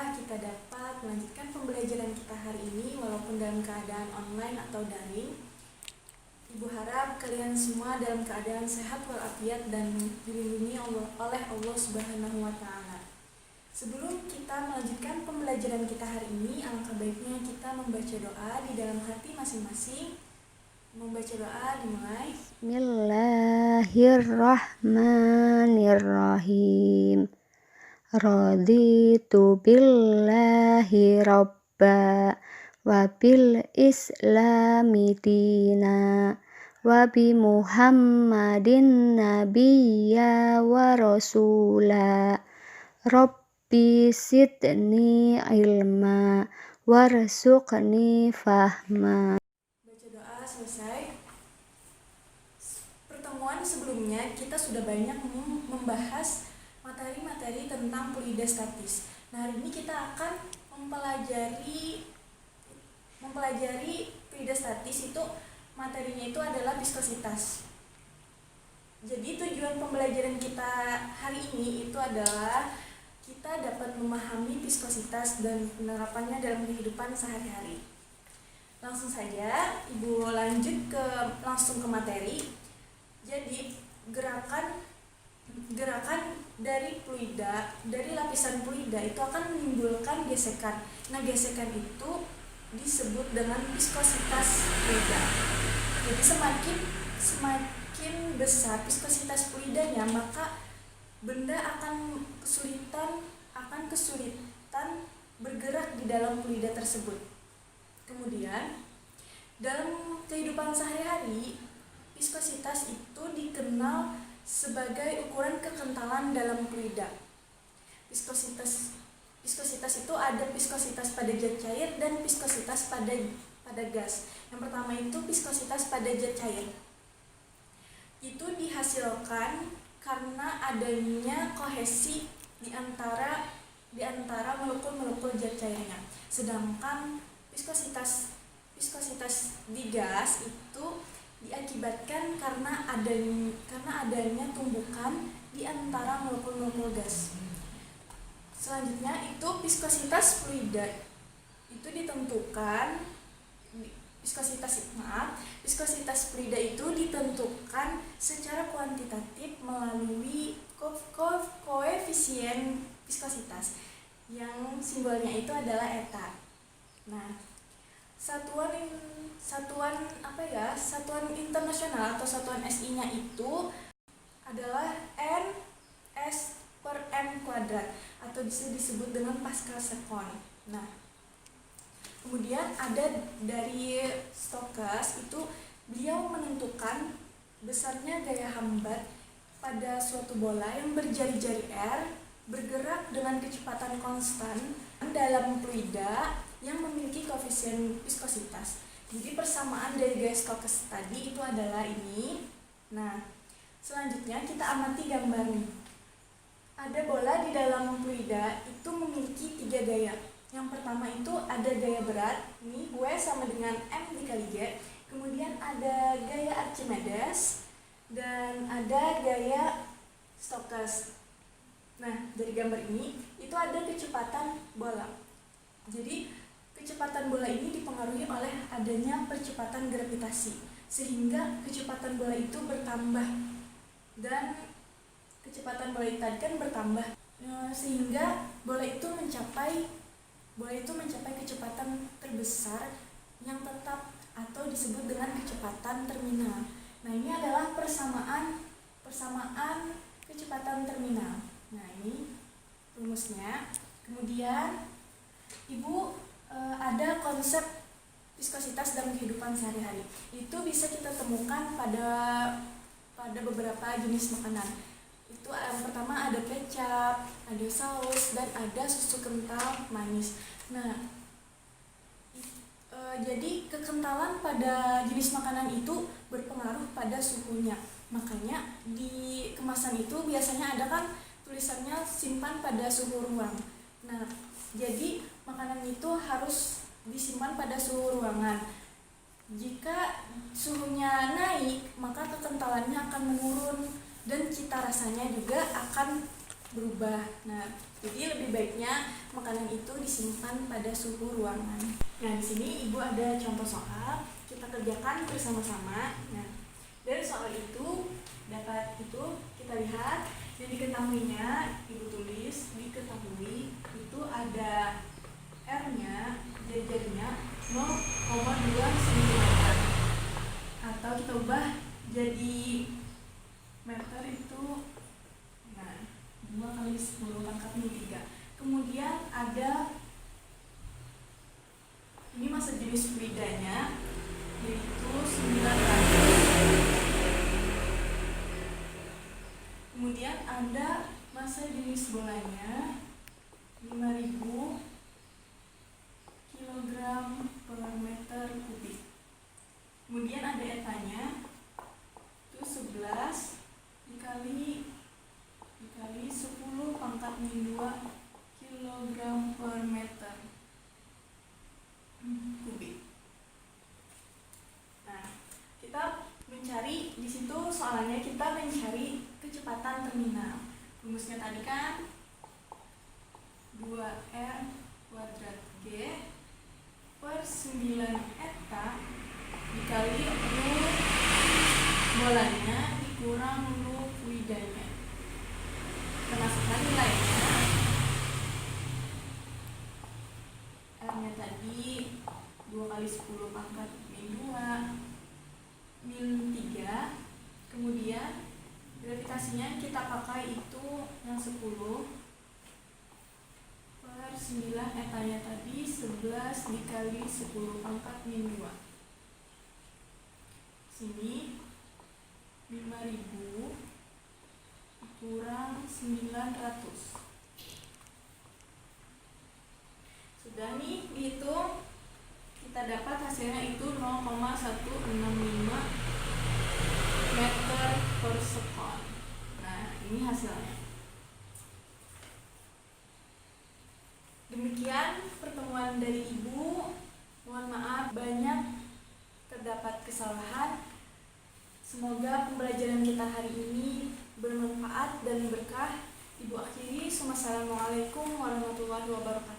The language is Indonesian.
Alhamdulillah kita dapat melanjutkan pembelajaran kita hari ini walaupun dalam keadaan online atau daring. Ibu harap kalian semua dalam keadaan sehat walafiat dan dilindungi oleh Allah Subhanahu wa Ta'ala. Sebelum kita melanjutkan pembelajaran kita hari ini, alangkah baiknya kita membaca doa di dalam hati masing-masing. Membaca doa dimulai. Bismillahirrahmanirrahim. Raditu billahi rabba wa bil islami dina wa bi muhammadin nabiyya wa rasula. Rabbi sidni ilma warzuqni fahma. Baca doa selesai. Pertemuan sebelumnya kita sudah banyak membahas materi-materi tentang fluida statis. Nah, hari ini kita akan mempelajari fluida statis. Itu materinya itu adalah viskositas. Jadi tujuan pembelajaran kita hari ini itu adalah kita dapat memahami viskositas dan penerapannya dalam kehidupan sehari-hari. Langsung saja Ibu lanjut langsung ke materi. Jadi gerakan dari fluida, dari lapisan fluida itu akan menimbulkan gesekan. Nah, gesekan itu disebut dengan viskositas fluida. Jadi semakin besar viskositas fluidanya, maka benda akan kesulitan bergerak di dalam fluida tersebut. Kemudian, dalam kehidupan sehari-hari, viskositas itu dikenal sebagai ukuran kekentalan dalam fluida. Viskositas itu ada viskositas pada zat cair dan viskositas pada gas. Yang pertama itu viskositas pada zat cair. Itu dihasilkan karena adanya kohesi di antara molekul-molekul zat cairnya. Sedangkan viskositas di gas itu diakibatkan karena adanya tumbukan di antara molekul-molekul gas. Selanjutnya itu viskositas fluida. Itu ditentukan viskositas fluida itu ditentukan secara kuantitatif melalui koefisien viskositas yang simbolnya itu adalah eta. Nah, satuan internasional atau satuan SI-nya itu adalah N/S/m² atau bisa disebut dengan Pascal Second. Nah, kemudian ada dari Stokes, itu beliau menentukan besarnya gaya hambat pada suatu bola yang berjari-jari R bergerak dengan kecepatan konstan dalam fluida yang memiliki koefisien viskositas. Jadi persamaan dari gaya Stokes tadi itu adalah ini. Nah, selanjutnya kita amati gambar nih. Ada bola di dalam fluida itu memiliki 3 gaya. Yang pertama itu ada gaya berat, ini W sama dengan M dikali G. Kemudian ada gaya Archimedes dan ada gaya Stokes. Nah, dari gambar ini itu ada kecepatan bola. Jadi kecepatan bola ini dipengaruhi oleh adanya percepatan gravitasi, sehingga kecepatan bola itu bertambah, dan kecepatan bola itu tadi kan bertambah, sehingga bola itu mencapai kecepatan terbesar yang tetap atau disebut dengan kecepatan terminal. Nah, ini adalah persamaan kecepatan terminal. Nah, ini rumusnya. Kemudian Ibu ada konsep viskositas dalam kehidupan sehari-hari. Itu bisa kita temukan pada beberapa jenis makanan. Itu yang pertama ada kecap, ada saus, dan ada susu kental manis. Nah, jadi kekentalan pada jenis makanan itu berpengaruh pada suhunya. Makanya di kemasan itu biasanya ada kan tulisannya simpan pada suhu ruang. Nah, jadi makanan itu harus disimpan pada suhu ruangan. Jika suhunya naik, maka kekentalannya akan menurun dan cita rasanya juga akan berubah. Nah, jadi lebih baiknya makanan itu disimpan pada suhu ruangan. Nah, di sini Ibu ada contoh soal, kita kerjakan bersama-sama. Nah, dari soal itu kita lihat yang diketahuinya, Ibu tulis diketahui itu ada R-nya, jari-jarinya 0,2 cm, atau kita ubah jadi meter itu 2 kali 10 pangkat min 3. Kemudian ada ini massa jenis fluidanya yaitu 900. Kemudian ada massa jenis bolanya 5000 kg per meter kubik. Kemudian ada etanya itu 11 dikali 10 pangkat min 2 kg per meter kubik. Nah, kita mencari di situ soalnya kita mencari kecepatan terminal. Rumusnya tadi kan 2R kuadrat G per 9 eta dikali U bolanya dikurang U fluidanya. Kita masukkan nilainya. R-nya tadi 2 kali 10 pangkat min 2 min 3. Kemudian gravitasinya kita pakai itu yang 10 per 9 etanya tadi 11 dikali 10 pangkat min 2. Sini 5000 kurang 900. Sudah nih dihitung, kita dapat hasilnya itu 0,165 meter per sekon. Nah, ini hasilnya. Demikian pertemuan dari Ibu. Mohon maaf banyak terdapat kesalahan. Semoga pembelajaran kita hari ini bermanfaat dan berkah. Ibu akhiri. Wassalamualaikum warahmatullahi wabarakatuh.